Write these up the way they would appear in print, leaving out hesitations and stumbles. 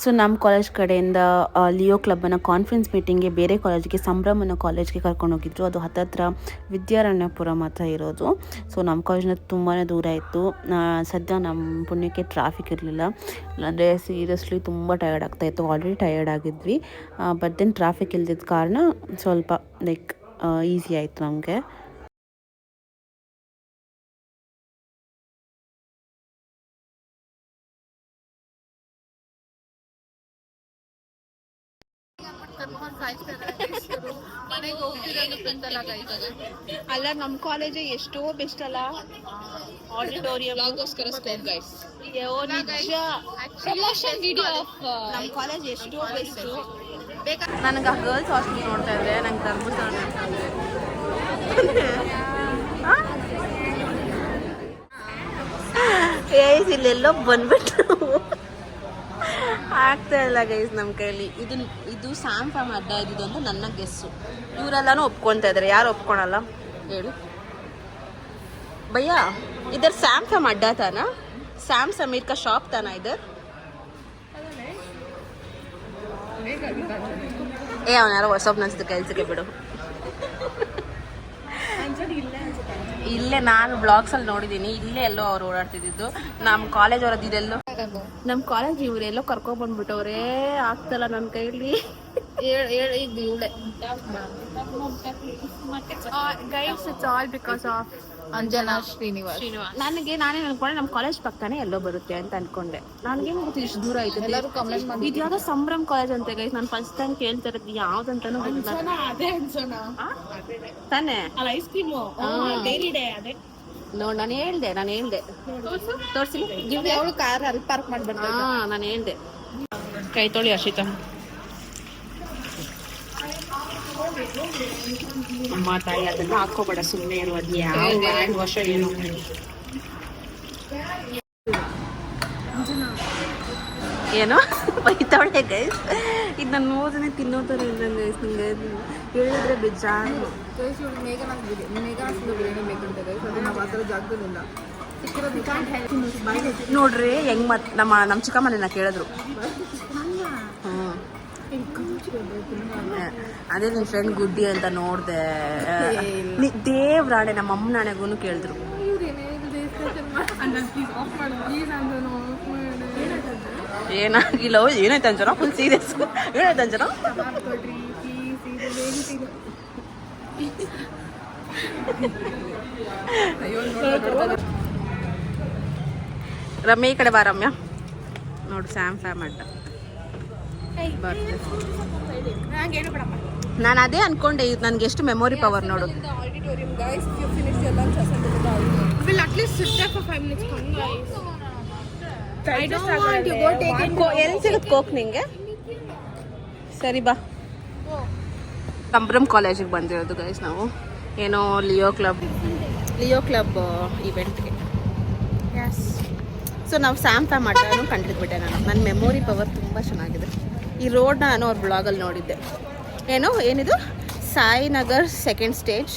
So ನಮ್ಮ college ಕಡೆಯಿಂದ Leo ಕ್ಲಬ್ಬನ್ನು conference ಮೀಟಿಂಗ್ಗೆ ಬೇರೆ ಕಾಲೇಜಿಗೆ ಸಂಭ್ರಮನ ಕಾಲೇಜ್ಗೆ ಕರ್ಕೊಂಡು ಹೋಗಿದ್ರು. ಅದು ಹತ್ತತ್ರ ವಿದ್ಯಾರಣ್ಯಪುರಂ ಹತ್ರ ಇರೋದು. ಸೊ ನಮ್ಮ ಕಾಲೇಜಿನ ತುಂಬಾ ದೂರ ಇತ್ತು. ಸದ್ಯ ನಮ್ಮ ಪುಣ್ಯಕ್ಕೆ ಟ್ರಾಫಿಕ್ ಇರಲಿಲ್ಲ, ಅಂದರೆ ಸೀರಿಯಸ್ಲಿ ತುಂಬ ಟಯರ್ಡ್ ಆಗ್ತಾಯಿತ್ತು. ಆಲ್ರೆಡಿ ಟಯರ್ಡ್ ಆಗಿದ್ವಿ, ಬಟ್ ದೆನ್ ಟ್ರಾಫಿಕ್ ಇಲ್ದಿದ್ದ ಕಾರಣ ಸ್ವಲ್ಪ ಲೈಕ್ ಈಸಿ ಆಯಿತು ನಮಗೆ. ಅಲ್ಲ ನಮ್ಮ ಕಾಲೇಜ್ ಎಷ್ಟೋ ಬೆಸ್ಟ್ ಅಲ್ಲ, ಆಡಿಟೋರಿಯಂ ನಮ್ಮ ಕಾಲೇಜ್ ಎಷ್ಟೋ ಬೆಸ್ಟ್. ನನಗೆ ಆ ಗರ್ಲ್ಸ್ ಹಾಸ್ಟೆಲ್ ನೋಡ್ತಾ ಇದ್ರೆ ನಂಗೆ ಧರ್ಮಸ್ಥಳ ಇಲ್ಲೆಲ್ಲೋ ಬಂದ್ಬಿಟ್ಟು ಆಗ್ತಾ ಇಲ್ಲ ಗೈಸ್ ನಮ್ಮ ಕೈಲಿ. ಇದು ಸ್ಯಾಮ್ಫಾಮ್ ಅಡ್ಡ ಇದ್ದಿದ್ದು ಅಂತ ನನ್ನ ಗೆಸ್ಸು. ಇವರೆಲ್ಲಾನು ಒಪ್ಕೊತಾ ಇದ್ದಾರೆ. ಯಾರು ಒಪ್ಕೊಳಲ್ಲ ಹೇಳು ಭಯ್ಯ? ಇದರ ಸ್ಯಾಮ್ಫಾಮ್ ಅಡ್ಡ ತಾನ? ಸ್ಯಾಮ್ ಸಮೀರ್ का शॉप था ना इधर? ಏ ಅವನ ಯಾರೋ ವಾಟ್ಸಪ್ ಅನ್ಸುತ್ತೆ, ಕೆಲ್ಸಕ್ಕೆ ಬಿಡು. ಇಲ್ಲೇ ನಾನು ಬ್ಲಾಗ್ಸಲ್ಲಿ ನೋಡಿದ್ದೀನಿ, ಇಲ್ಲೇ ಎಲ್ಲೋ ಅವ್ರು ಓಡಾಡ್ತಿದ್ದು. ನಮ್ಮ ಕಾಲೇಜ್ ಅವ್ರದ್ದು ಇದೆಲ್ಲೋ, ನಮ್ಮ ಕಾಲೇಜ್ ಇವರೆಲ್ಲೋ ಕರ್ಕೊಂಡ್ಬಂದ್ಬಿಟ್ಟವ್ರೆ. ಆಗ್ತಲ್ಲ ನನ್ನ ಕೈಲಿ. ಇವಳೆ guys, it's all because of Anjana Srinivas. ನಾನೇ ಅನ್ಕೊಂಡೆ ನಮ್ಮ ಕಾಲೇಜ್ ಪಕ್ಕನೇ ಎಲ್ಲೋ ಬರುತ್ತೆ ಅಂತ ಅನ್ಕೊಂಡೆ. ನನಗೇನು ಗೊತ್ತು ಇಷ್ಟು ದೂರ ಆಯ್ತು. ಇದು ಯಾವ್ದೋ ಸಂಭ್ರಮ್ ಕಾಲೇಜ್ ಅಂತ ಗೈಸ್. ನಾನು ಫಸ್ಟ್ ಟೈಮ್ ಕೇಳ್ತಾ ಇರೋದು ಯಾವ್ದಂತಾನು ತಾನೇ. ನೋಡ್ ನಾನು ಹೇಳ್ದೆ ತೋರ್ಸಿ ಕಾರ್ ಅಲ್ಲಿ ಪಾರ್ಕ್ ಮಾಡ್ಬೇಕು. ನಾನು ಹೇಳ್ದೆ. ಕೈ ತೊಳಿ ಹರ್ಷಿತಾ. ಅಮ್ಮ ತಾಯಿ ಅದೆಲ್ಲ ಹಾಕೋಬೇಡ, ಸುಮ್ಮನೆ ಇರು. ಅದು ಯಾವ ವರ್ಷ ಏನು ಏನೋ ಬೈತಾವಳೆ ಗೈಸ್. ಇದು ನನ್ನ ನೋಡನೆ ತಿನ್ನೋತರ ಇಲ್ಲ ಗೈಸ್. ನಿಂಗೆ ಹೇಳಿದ್ರೆ ಬೇಜಾರು. ನೋಡ್ರಿ ಹೆಂಗ್ ನಮ್ಮ ಚಿಕ್ಕಮ್ಮನ ಕೇಳಿದ್ರು. ಅದೇ ನಿನ್ ಫ್ರೆಂಡ್ ಗುಡ್ಡಿ ಅಂತ ನೋಡ್ದೆ. ದೇವ್ರಾಣೆ ನಮ್ಮ ಅಮ್ಮನಾಣೆಗೂ ಕೇಳಿದ್ರು. ಏನಾಗಿಲ್ಲ, ಏನಾಯ್ತು ಅಂಜನ? Full serious. ಏನಾಯ್ತು ಅಂಜನ? ರಮ್ಯ ಈ ಕಡೆ ಬಾ. ರಮ್ಯ ನೋಡು, ಸ್ಯಾಮ್ ಅಡ್ಡ. ನಾನು ಅದೇ ಅನ್ಕೊಂಡೆ, ನನ್ಗೆ ಎಷ್ಟು ಮೆಮೊರಿ ಪವರ್ ನೋಡು. ಎಲ್ಲಿ ಸಿಗುತ್ತೆ ಕೋಕ್ ನಿಂಗೆ? ಸರಿ ಬಾ. ಸಂಭ್ರಮ್ ಕಾಲೇಜಿಗೆ ಬಂದಿರೋದು ಗೈಸ್ ನಾವು. ಏನೋ ಲಿಯೋ ಕ್ಲಬ್ ಇವೆಂಟ್ಗೆ. ಸೊ ನಾವು ಸ್ಯಾಮ್ಫಾಮ್ ಅಡ್ಡನೂ ಕಂಡಿದ್ಬಿಟ್ಟೆ ನಾನು. ನನ್ನ ಮೆಮೊರಿ ಪವರ್ ತುಂಬ ಚೆನ್ನಾಗಿದೆ. ಈ ರೋಡ್ನ ನಾನು ಅವ್ರ ಬ್ಲಾಗಲ್ಲಿ ನೋಡಿದ್ದೆ. ಏನಿದು Sainagar second stage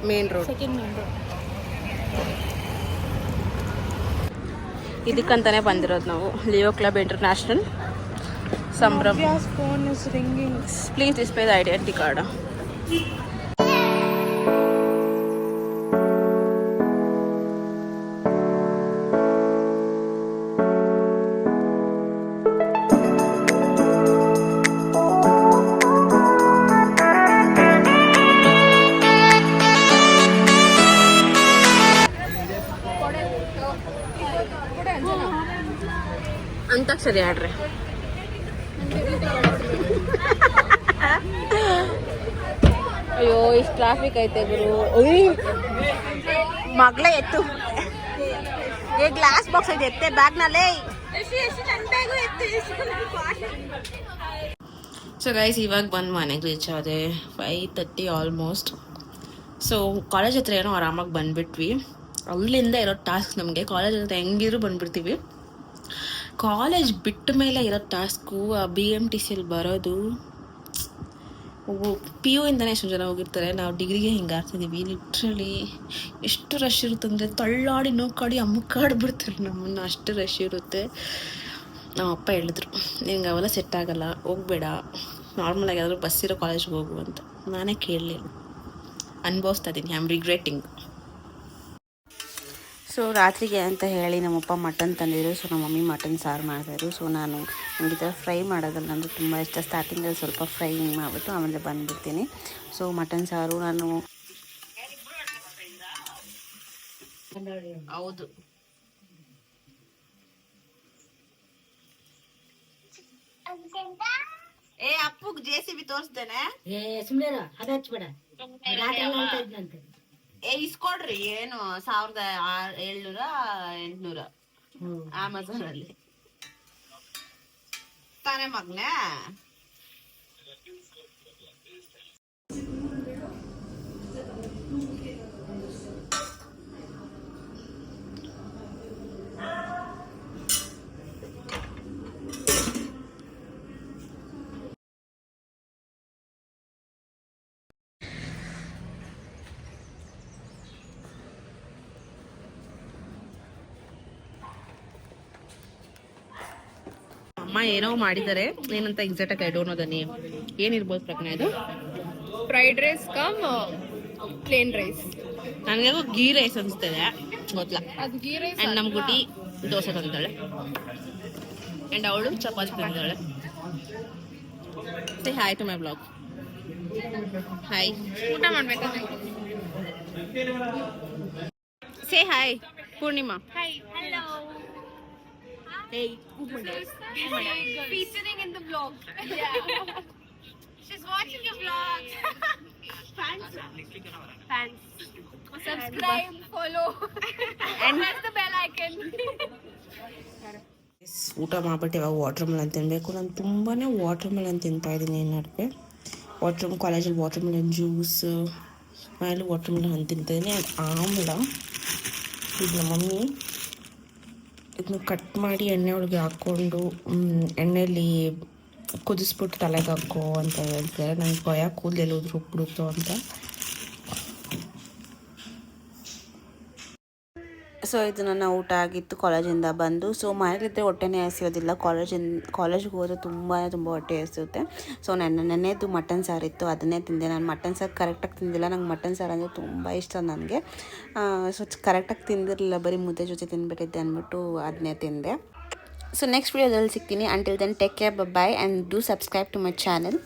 main road. ಇದಕ್ಕಂತಾನೆ ಬಂದಿರೋದು ನಾವು. Leo Club International Sambhram. Please display the identity card. Antakshari ಆಡ್ರಿ. ಅಯ್ಯೋ ಇಷ್ಟು ಟ್ರಾಫಿಕ್ ಐತೆ ಗುರು. ಮಗಳೇ ಎತ್ತು, ಏ ಗ್ಲಾಸ್ ಬಾಕ್ಸ್ ಐತೆ, ಎತ್ತೆ ಬ್ಯಾಗ್ನಲ್ಲೇ. ಸೊ ಗೈಸ್, ಇವಾಗ ಬಂದು ಮನೆಗೆ ರೀಚ್ ಆದೆ. 5:30 ಆಲ್ಮೋಸ್ಟ್. ಸೊ ಕಾಲೇಜ್ ಹತ್ರ ಏನೋ ಆರಾಮಾಗಿ ಬಂದುಬಿಟ್ವಿ. ಅಲ್ಲಿಂದ ಇರೋ ಟಾಸ್ಕ್ ನಮಗೆ. ಕಾಲೇಜ್ ಹತ್ರ ಹೆಂಗಿದ್ರು ಬಂದುಬಿಡ್ತೀವಿ. ಕಾಲೇಜ್ ಬಿಟ್ಟ ಮೇಲೆ ಇರೋ ಟಾಸ್ಕು ಆ BMTCಯಲ್ಲಿ ಬರೋದು ಪಿ ಯು ಇಂದನೇ ಎಷ್ಟೊಂದು ಜನ ಹೋಗಿರ್ತಾರೆ. ನಾವು ಡಿಗ್ರಿಗೆ ಹಿಂಗೆ ಆಗ್ತಿದ್ದೀವಿ. ಲಿಟ್ರಲಿ ಎಷ್ಟು ರಶ್ ಇರುತ್ತೆ ಅಂದರೆ ತಳ್ಳಾಡಿ ನೋಕಾಡಿ ಅಮ್ಮಕ್ಕಾಡ್ಬಿಡ್ತಾರೆ ನಮ್ಮನ್ನು, ಅಷ್ಟು ರಶ್ ಇರುತ್ತೆ. ನಮ್ಮ ಅಪ್ಪ ಹೇಳಿದ್ರು, ನಿಂಗೆ ಅವೆಲ್ಲ ಸೆಟ್ ಆಗಲ್ಲ, ಹೋಗಬೇಡ, ನಾರ್ಮಲಾಗಿ ಯಾವ್ದಾದ್ರು ಬಸ್ ಇರೋ ಕಾಲೇಜ್ಗೆ ಹೋಗು ಅಂತ. ನಾನೇ ಕೇಳಲಿಲ್ಲ, ಅನುಭವಿಸ್ತಾ ಇದ್ದೀನಿ. I am regretting. ಸೊ ರಾತ್ರಿಗೆ ಅಂತ ಹೇಳಿ ನಮ್ಮಪ್ಪ ಮಟನ್ ತಂದಿದ್ರು. ಸೊ ನಮ್ಮ ಮಮ್ಮಿ ಮಟನ್ ಸಾರು ಮಾಡ್ತಾಯಿದ್ರು. ಸೊ ನಾನು ನನಗೆ ಈ ಥರ ಫ್ರೈ ಮಾಡೋದಲ್ಲ ಅಂದರೆ ತುಂಬ ಇಷ್ಟ. ಸ್ಟಾರ್ಟಿಂಗಲ್ಲಿ ಸ್ವಲ್ಪ ಫ್ರೈ ಮಾಡಿಬಿಟ್ಟು ಆಮೇಲೆ ಬಂದುಬಿಡ್ತೀನಿ. ಸೊ ಮಟನ್ ಸಾರು ನಾನು ಹೌದು ಅಪ್ಪುಗ್ JCB ತೋರಿಸ್ತೇನೆ. ಇಸ್ಕೊಡ್ರಿ, ಏನು 1700 800 ಅಮೆಝಾನ್ ಅಲ್ಲಿ ತಾನೇ ಮಗ್ನೆ. ಅಮ್ಮ ಏನೋ ಮಾಡಿದ್ದಾರೆ, ಏನಂತ ಎಕ್ಸಾಕ್ಟ್ ಆಗಿ I don't know the name. ಏನಿರ್ಬೋದು ಪ್ರಜ್ಞೆ ಇದು? Fried rice cum plain rice. ನನಗೆ ಗೀ ರೈಸ್ ಅನಿಸ್ತದೆ, ಗೊತ್ತಲ್ಲ. ಅದು ಗೀ ರೈಸ್. ಆ್ಯಂಡ್ ನಮ್ಮ ಗುಡಿ ದೋಸೆ ತಂದಾಳೆ, ಆ್ಯಂಡ್ ಅವಳು ಚಪಾತಿ ತಂದಾಳೆ. Say hi to my blog. Hi. ಊಟ ಮಾಡ್ಬೇಕಾದ್ರೆ say hi Poornima. Hi. Hello. Hey, Featuring in the vlog. Yeah. She's watching your vlog. Fans. Subscribe, follow, and press the bell icon. ಊಟ ಮಾಡ್ಬಿಟ್ಟು ಇವಾಗ ವಾಟರ್ ಮೆಲನ್ ತಿನ್ನಬೇಕು. ನಾನು ತುಂಬಾ ವಾಟರ್ ಮೆಲನ್ ತಿಂತಾ ಇದ್ದೀನಿ. ಏನಾಡ್ಕೆ ಕಾಲೇಜಲ್ಲಿ ವಾಟರ್ ಮೆಲನ್ ಜ್ಯೂಸ್, ಮನೇಲಿ ವಾಟರ್ ಮೆಲನ್ ತಿಂತಾಯಿದ್ದೀನಿ. ಆಮೇಲೆ ಇದು ನಮ್ಮ ಮಮ್ಮಿ ಇದನ್ನು ಕಟ್ ಮಾಡಿ ಎಣ್ಣೆ ಒಳಗೆ ಹಾಕ್ಕೊಂಡು ಎಣ್ಣೆಯಲ್ಲಿ ಕುದಿಸ್ಬಿಟ್ಟು ತಲೆಗೆ ಹಾಕೋ ಅಂತ ಹೇಳ್ತಾರೆ. ನನಗೆ ಭಯ ಕೂದಲೆಲ್ಲ ಉದುರುಬಿಡುತ್ತೋ ಅಂತ. ಸೊ ಇದು ನನ್ನ ಊಟ ಆಗಿತ್ತು ಕಾಲೇಜಿಂದ ಬಂದು. ಸೊ ಮನೇಲಿದ್ದರೆ ಹೊಟ್ಟೆನೇ ಹಸಿಯೋದಿಲ್ಲ, ಕಾಲೇಜ್ಗೆ ಹೋದರೆ ತುಂಬ ಹೊಟ್ಟೆ ಹಸಿಯುತ್ತೆ. ಸೊ ನೆನ್ನೆದು ಮಟನ್ ಸಾರಿತ್ತು, ಅದನ್ನೇ ತಿಂದೆ. ನಾನು ಮಟನ್ ಸಾರು ಕರೆಕ್ಟಾಗಿ ತಿಂದಿಲ್ಲ. ನಂಗೆ ಮಟನ್ ಸಾರು ಅಂದರೆ ತುಂಬ ಇಷ್ಟ ನನಗೆ. ಸೊ ಕರೆಕ್ಟಾಗಿ ತಿಂದಿರಲಿಲ್ಲ, ಬರೀ ಮುದ್ದೆ ಜೊತೆ ತಿಂದ್ಬಿಟ್ಟಿದ್ದೆ ಅಂದ್ಬಿಟ್ಟು ಅದನ್ನೇ ತಿಂದೆ. ಸೊ ನೆಕ್ಸ್ಟ್ ವೀಡಿಯೋದಲ್ಲಿ ಸಿಗ್ತೀನಿ. Until then take care, bye and do subscribe to my channel.